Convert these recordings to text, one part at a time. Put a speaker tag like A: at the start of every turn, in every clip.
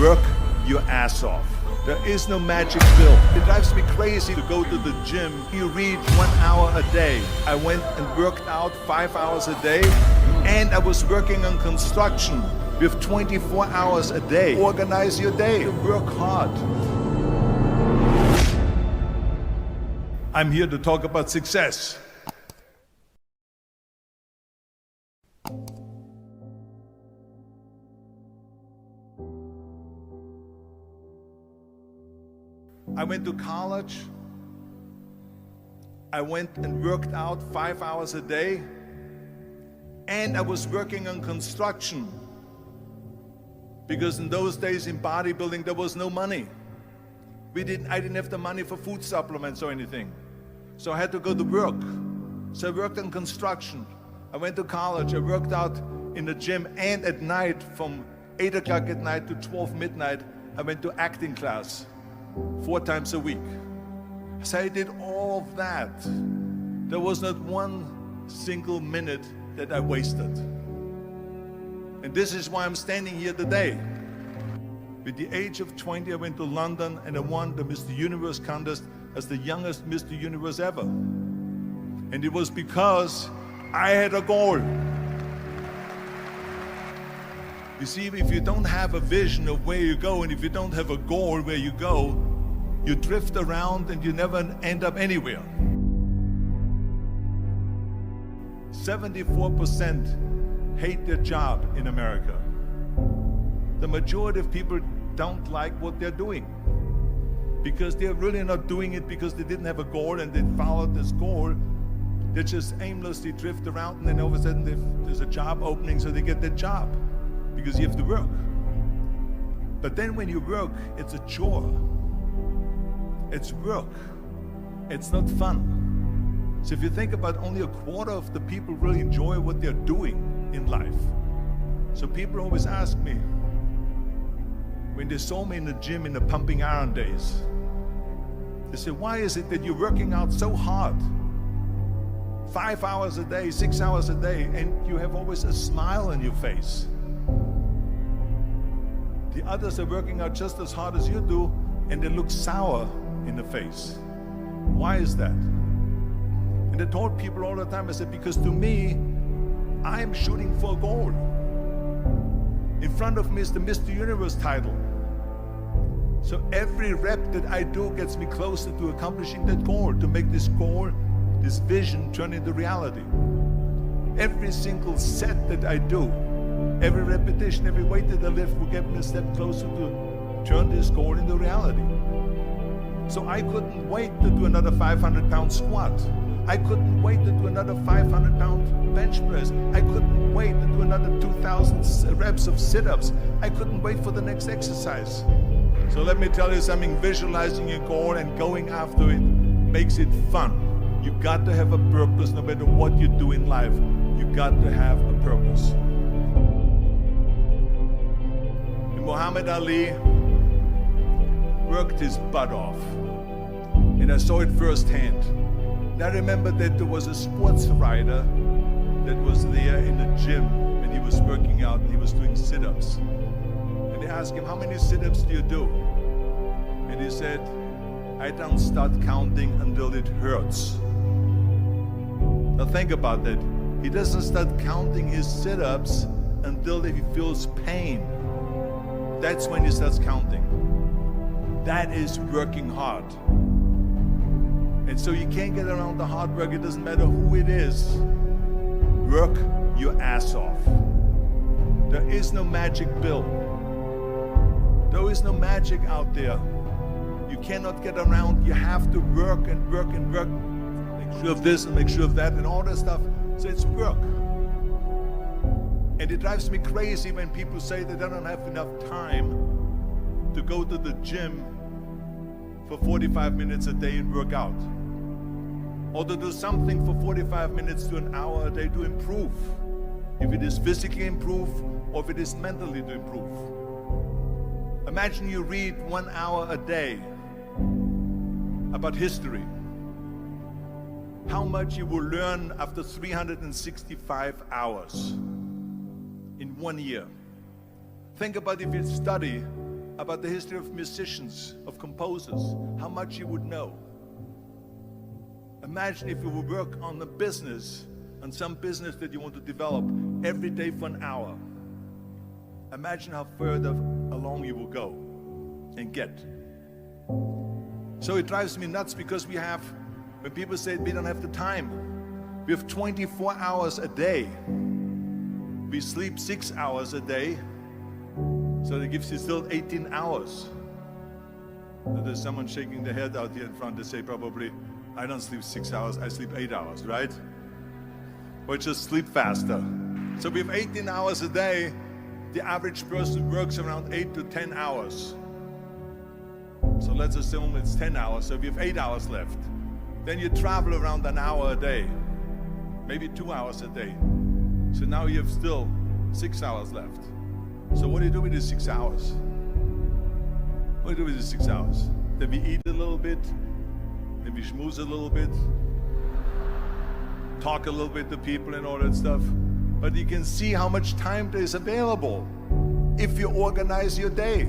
A: work your ass off. There is no magic pill. It drives me crazy to go to the gym. You read 1 hour a day. I went and worked out 5 hours a day, and I was working on construction with 24 hours a day. Organize your day. Work hard. I'm here to talk about success. I went to college. I went and worked out 5 hours a day, and I was working on construction because in those days in bodybuilding there was no money. I didn't have the money for food supplements or anything, so I had to go to work. So I worked on construction. I went to college. I worked out in the gym, and at night from 8 o'clock at night to 12 midnight I went to acting class 4 times a week. So I did all of that. There was not one single minute that I wasted. And this is why I'm standing here today. With the age of 20, I went to London and I won the Mr. Universe contest as the youngest Mr. Universe ever. And it was because I had a goal. You see, if you don't have a vision of where you go, and if you don't have a goal where you go, you drift around and you never end up anywhere. 74% hate their job in America. The majority of people don't like what they're doing because they're really not doing it because they didn't have a goal and they followed this goal. They just aimlessly drift around, and then all of a sudden there's a job opening, so they get that job because you have to work. But then when you work, it's a chore. It's work. It's not fun. So if you think about, only a quarter of the people really enjoy what they're doing in life. So people always ask me, when they saw me in the gym in the pumping iron days, they say, why is it that you're working out so hard? 5 hours a day, 6 hours a day, and you have always a smile on your face. The others are working out just as hard as you do, and they look sour in the face. Why is that? And I told people all the time, I said, because to me, I'm shooting for a goal. In front of me is the Mr. Universe title. So every rep that I do gets me closer to accomplishing that goal, to make this goal, this vision, turn into reality. Every single set that I do, every repetition, every weight that I lift will get me a step closer to turn this goal into reality. So I couldn't wait to do another 500-pound squat. I couldn't wait to do another 500-pound bench press. I couldn't wait to do another 2,000 reps of sit-ups. I couldn't wait for the next exercise. So let me tell you something, visualizing your goal and going after it makes it fun. You got to have a purpose no matter what you do in life. You got to have a purpose. And Muhammad Ali worked his butt off, and I saw it firsthand. And I remember that there was a sports writer that was there in the gym when he was working out and he was doing sit-ups. And they asked him, how many sit-ups do you do? And he said, I don't start counting until it hurts. Now think about that. He doesn't start counting his sit-ups until he feels pain. That's when he starts counting. That is working hard. And so you can't get around the hard work. It doesn't matter who it is. Work your ass off. There is no magic pill. There is no magic out there. You cannot get around. You have to work and work and work. Make sure of this and make sure of that and all that stuff. So it's work. And it drives me crazy when people say that they don't have enough time to go to the gym for 45 minutes a day and work out. Or to do something for 45 minutes to an hour a day to improve. If it is physically improve or if it is mentally to improve. Imagine you read 1 hour a day about history. How much you will learn after 365 hours in 1 year. Think about if you study about the history of musicians, of composers, how much you would know. Imagine if you would work on a business, on some business that you want to develop every day for an hour. Imagine how further along you will go and get. So it drives me nuts because when people say we don't have the time, we have 24 hours a day. We sleep 6 hours a day, so that gives you still 18 hours. And there's someone shaking their head out here in front to say probably, I don't sleep 6 hours, I sleep 8 hours, right? Or just sleep faster. So we have 18 hours a day. The average person works around 8 to 10 hours. So let's assume it's 10 hours, so we have 8 hours left. Then you travel around an hour a day, maybe 2 hours a day. So now you have still 6 hours left. So what do you do with these 6 hours? What do you do with these 6 hours? Then we eat a little bit, then we schmooze a little bit, talk a little bit to people and all that stuff. But you can see how much time there is available if you organize your day.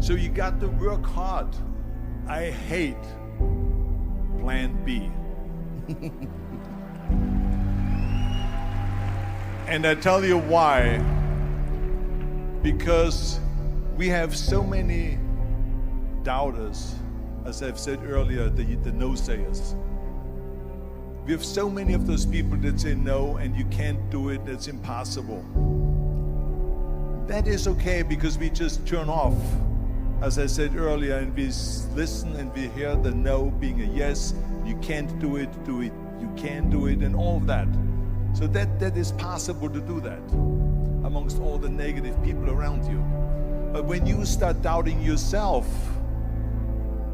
A: So you got to work hard. I hate plan B. And I tell you why. Because we have so many doubters, as I've said earlier, the no-sayers. We have so many of those people that say no and you can't do it, it's impossible. That is okay because we just turn off, as I said earlier, and we listen and we hear the no being a yes. You can't do it, you can do it, and all of that. So that is possible to do that amongst all the negative people around you. But when you start doubting yourself,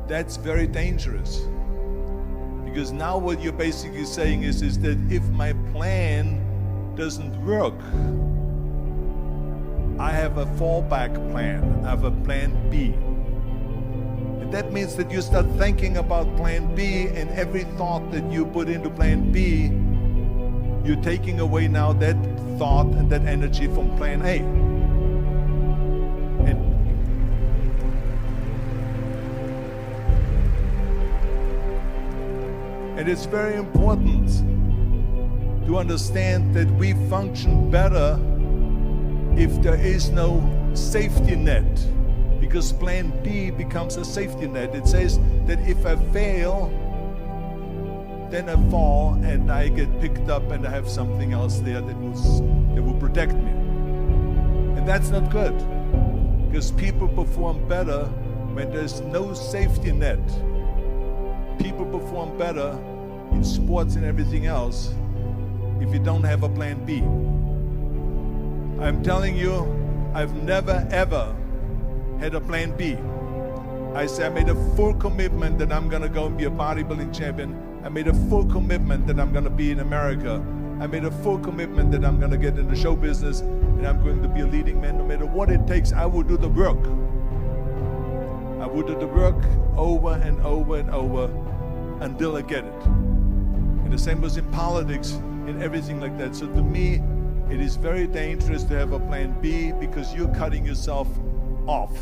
A: that's very dangerous. Because now what you're basically saying is that if my plan doesn't work, I have a fallback plan, I have a plan B. And that means that you start thinking about plan B, and every thought that you put into plan B, you're taking away now that thought and that energy from plan A. And it's very important to understand that we function better if there is no safety net, because plan B becomes a safety net. It says that if I fail, then I fall and I get picked up and I have something else there that will protect me. And that's not good, because people perform better when there's no safety net. People perform better in sports and everything else if you don't have a plan B. I'm telling you, I've never ever had a plan B. I made a full commitment that I'm gonna go and be a bodybuilding champion. I made a full commitment that I'm gonna be in America. I made a full commitment that I'm gonna get in the show business and I'm going to be a leading man. No matter what it takes, I will do the work. I will do the work over and over and over until I get it. And the same was in politics and everything like that. So to me, it is very dangerous to have a plan B, because you're cutting yourself off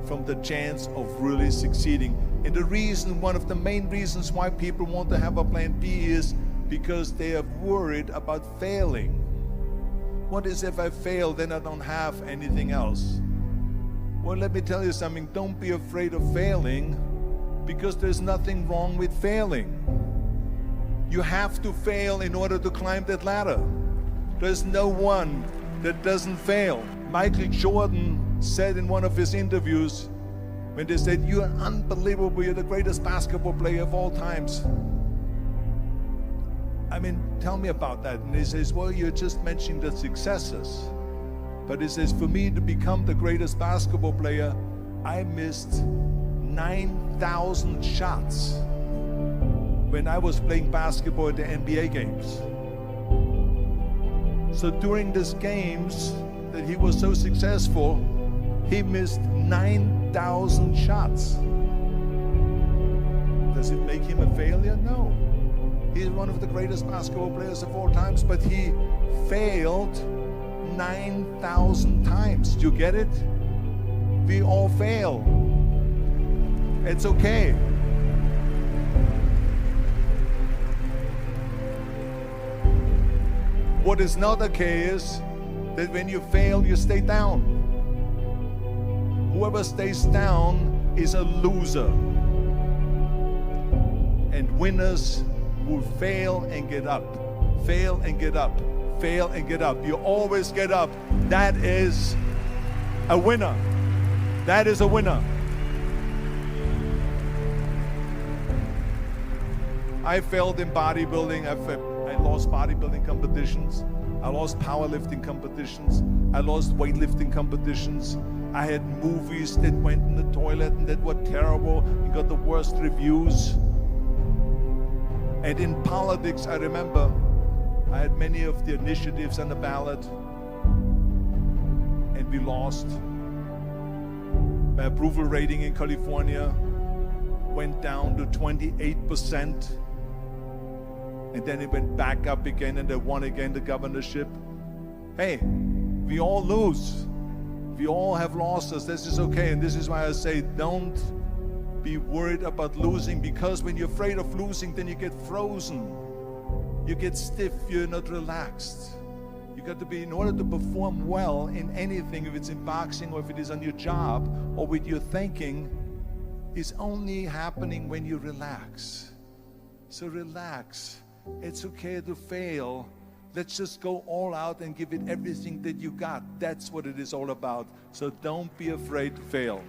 A: from the chance of really succeeding. And the reason, one of the main reasons why people want to have a plan B is because they are worried about failing. What is if I fail, then I don't have anything else? Well, let me tell you something, don't be afraid of failing, because there's nothing wrong with failing. You have to fail in order to climb that ladder. There's no one that doesn't fail. Michael Jordan said in one of his interviews, when they said, "You're unbelievable, you're the greatest basketball player of all times." I mean, tell me about that. And he says, well, you're just mentioning the successes. But he says, for me to become the greatest basketball player, I missed 9,000 shots when I was playing basketball at the NBA games. So during these games that he was so successful, he missed 9,000 shots. Does it make him a failure? No. He's one of the greatest basketball players of all times, but he failed 9,000 times. Do you get it? We all fail. It's okay. What is not okay is that when you fail, you stay down. Whoever stays down is a loser. And winners will fail and get up. Fail and get up. Fail and get up. You always get up. That is a winner. That is a winner. I failed in bodybuilding. I lost bodybuilding competitions. I lost powerlifting competitions. I lost weightlifting competitions. I had movies that went in the toilet and that were terrible and got the worst reviews. And in politics, I remember I had many of the initiatives on the ballot, and we lost. My approval rating in California went down to 28%, and then it went back up again, and I won again the governorship. Hey, we all lose. We all have losses. This is okay, and this is why I say don't be worried about losing, because when you're afraid of losing, then you get frozen. You get stiff, you're not relaxed. You got to be, in order to perform well in anything, if it's in boxing or if it is on your job or with your thinking, is only happening when you relax. So relax. It's okay to fail. Let's just go all out and give it everything that you got. That's what it is all about. So don't be afraid to fail.